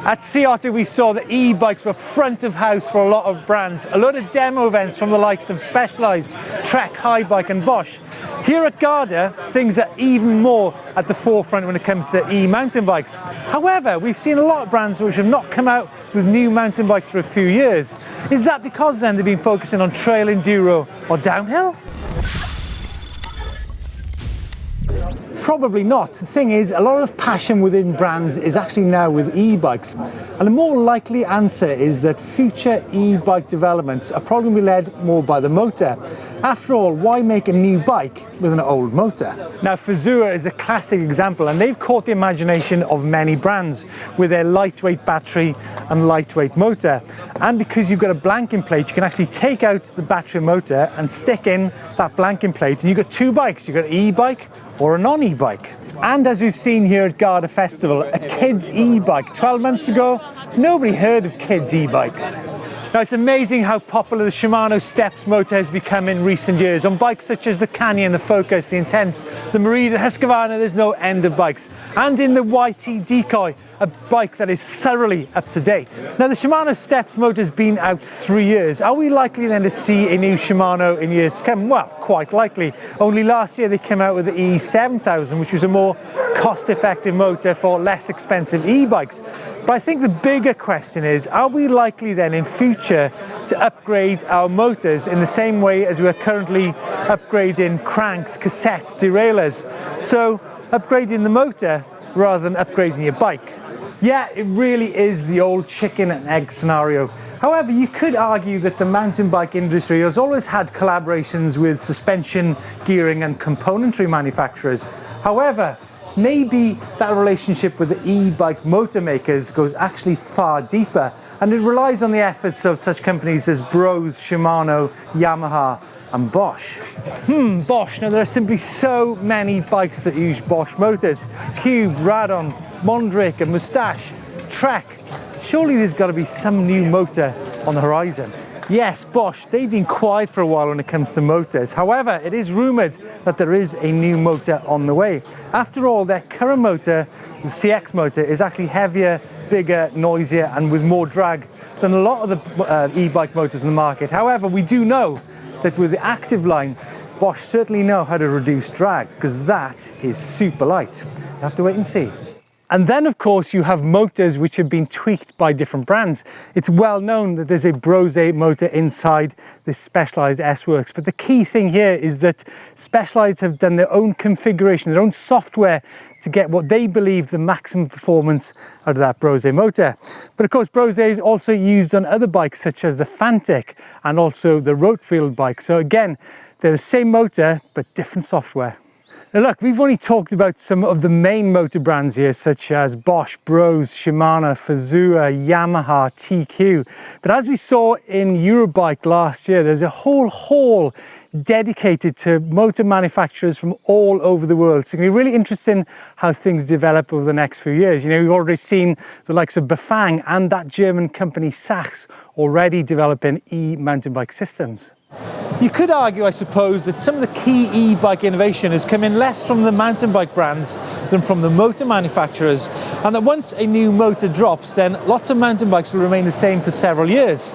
At CEOTA we saw that e-bikes were front of house for a lot of brands. A lot of demo events from the likes of Specialized, Trek, Highbike and Bosch. Here at Garda, things are even more at the forefront when it comes to e-mountain bikes. However, we've seen a lot of brands which have not come out with new mountain bikes for a few years. Is that because then they've been focusing on trail enduro or downhill? Probably not. The thing is, a lot of passion within brands is actually now with e-bikes. And the more likely answer is that future e-bike developments are probably going to be led more by the motor. After all, why make a new bike with an old motor? Now, Fazer is a classic example, and they've caught the imagination of many brands with their lightweight battery and lightweight motor. And because you've got a blanking plate, you can actually take out the battery motor and stick in that blanking plate, and you've got two bikes. You've got an e-bike or a non-e-bike. And as we've seen here at Garda Festival, a kid's e-bike. 12 months ago, nobody heard of kids' e-bikes. Now, it's amazing how popular the Shimano Steps motor has become in recent years. On bikes such as the Canyon, the Focus, the Intense, the Marie, the Husqvarna, there's no end of bikes. And in the YT Decoy, a bike that is thoroughly up to date. Now, the Shimano Steps motor has been out 3 years. Are we likely then to see a new Shimano in years to come? Well, quite likely. Only last year they came out with the E7000, which was a more cost-effective motor for less expensive e-bikes. But I think the bigger question is, are we likely then in future to upgrade our motors in the same way as we are currently upgrading cranks, cassettes, derailleurs? So upgrading the motor rather than upgrading your bike. Yeah, it really is the old chicken and egg scenario. However, you could argue that the mountain bike industry has always had collaborations with suspension, gearing and componentry manufacturers. However, maybe that relationship with the e-bike motor makers goes actually far deeper, and it relies on the efforts of such companies as Broza, Shimano, Yamaha and Bosch. Bosch. Now, there are simply so many bikes that use Bosch motors. Cube, Radon, Mondrake and Moustache, Trek. Surely there's got to be some new motor on the horizon. Yes, Bosch, they've been quiet for a while when it comes to motors. However, it is rumoured that there is a new motor on the way. After all, their current motor, the CX motor, is actually heavier, bigger, noisier and with more drag than a lot of the e-bike motors in the market. However, we do know that with the active line, Bosch certainly know how to reduce drag, because that is super light. You have to wait and see. And then, of course, you have motors which have been tweaked by different brands. It's well known that there's a Broza motor inside this Specialized S-Works. But the key thing here is that Specialized have done their own configuration, their own software to get what they believe the maximum performance out of that Broza motor. But of course, Broza is also used on other bikes such as the Fantic and also the Roadfield bike. So again, they're the same motor, but different software. Now look, we've only talked about some of the main motor brands here, such as Bosch, Broza, Shimano, Fazer, Yamaha, TQ. But as we saw in Eurobike last year, there's a whole hall dedicated to motor manufacturers from all over the world. So it's going to be really interesting how things develop over the next few years. You know, we've already seen the likes of Bafang and that German company Sachs already developing e-mountain bike systems. You could argue, I suppose, that some of the key e-bike innovation has come in less from the mountain bike brands than from the motor manufacturers, and that once a new motor drops, then lots of mountain bikes will remain the same for several years.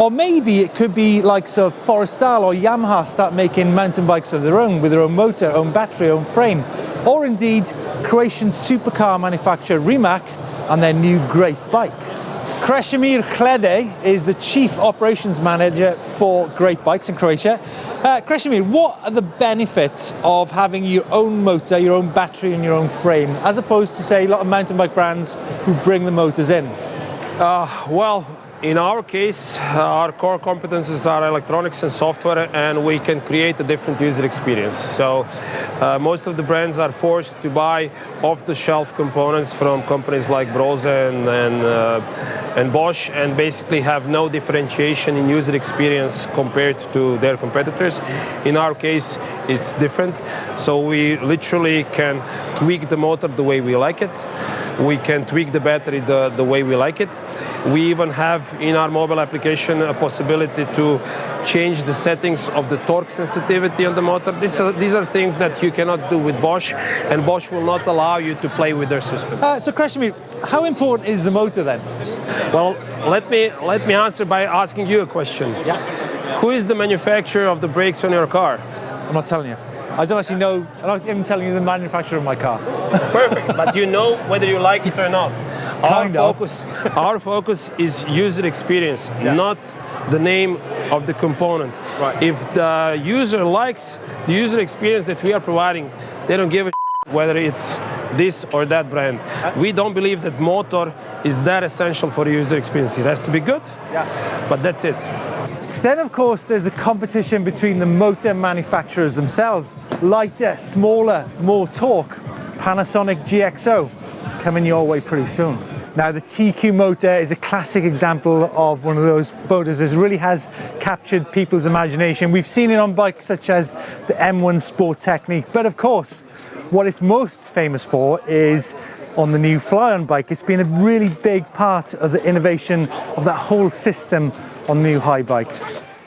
Or maybe it could be likes of Forestal or Yamaha start making mountain bikes of their own, with their own motor, own battery, own frame. Or indeed, Croatian supercar manufacturer Rimac and their new great bike. Krešimir Hlede is the Chief Operations Manager for Great Bikes in Croatia. Krešimir, what are the benefits of having your own motor, your own battery and your own frame, as opposed to, say, a lot of mountain bike brands who bring the motors in? Well, in our case, our core competences are electronics and software, and we can create a different user experience. So most of the brands are forced to buy off-the-shelf components from companies like Broza and Bosch, and basically have no differentiation in user experience compared to their competitors. In our case, it's different. So we literally can tweak the motor the way we like it. We can tweak the battery the way we like it. We even have in our mobile application a possibility to change the settings of the torque sensitivity on the motor. These are things that you cannot do with Bosch, and Bosch will not allow you to play with their system. So question me, how important is the motor then? Well, let me answer by asking you a question. Yeah. Who is the manufacturer of the brakes on your car? I'm not telling you. I don't actually know. I'm not even telling you the manufacturer of my car. Perfect, but you know whether you like it or not. Kind Our focus is user experience, Yeah. not the name of the component. Right. If the user likes the user experience that we are providing, they don't give a whether it's this or that brand. We don't believe that motor is that essential for user experience. It has to be good, Yeah. but that's it. Then, of course, there's a competition between the motor manufacturers themselves. Lighter, smaller, more torque. Panasonic GXO coming your way pretty soon. Now, the TQ motor is a classic example of one of those motors that really has captured people's imagination. We've seen it on bikes such as the M1 Sport Technique, but of course, what it's most famous for is on the new Fly-On bike. It's been a really big part of the innovation of that whole system on the new high bike.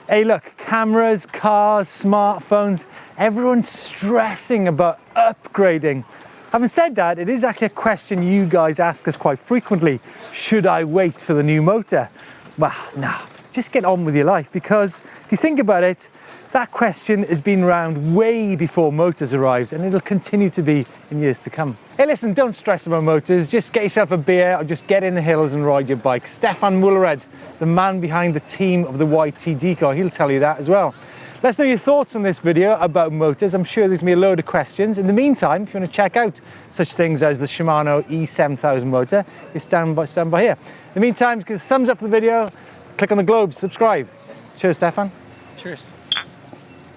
Hey look, cameras, cars, smartphones, everyone's stressing about upgrading. Having said that, it is actually a question you guys ask us quite frequently. Should I wait for the new motor? Well, nah, just get on with your life, because if you think about it, that question has been around way before motors arrived, and it'll continue to be in years to come. Hey listen, don't stress about motors, just get yourself a beer or just get in the hills and ride your bike. Stefan Mullered, the man behind the team of the YTD car, he'll tell you that as well. Let us know your thoughts on this video about motors. I'm sure there's going to be a load of questions. In the meantime, if you want to check out such things as the Shimano E7000 motor, it's stand by here. In the meantime, give us a thumbs up for the video, click on the globe, subscribe. Cheers, Stefan. Cheers.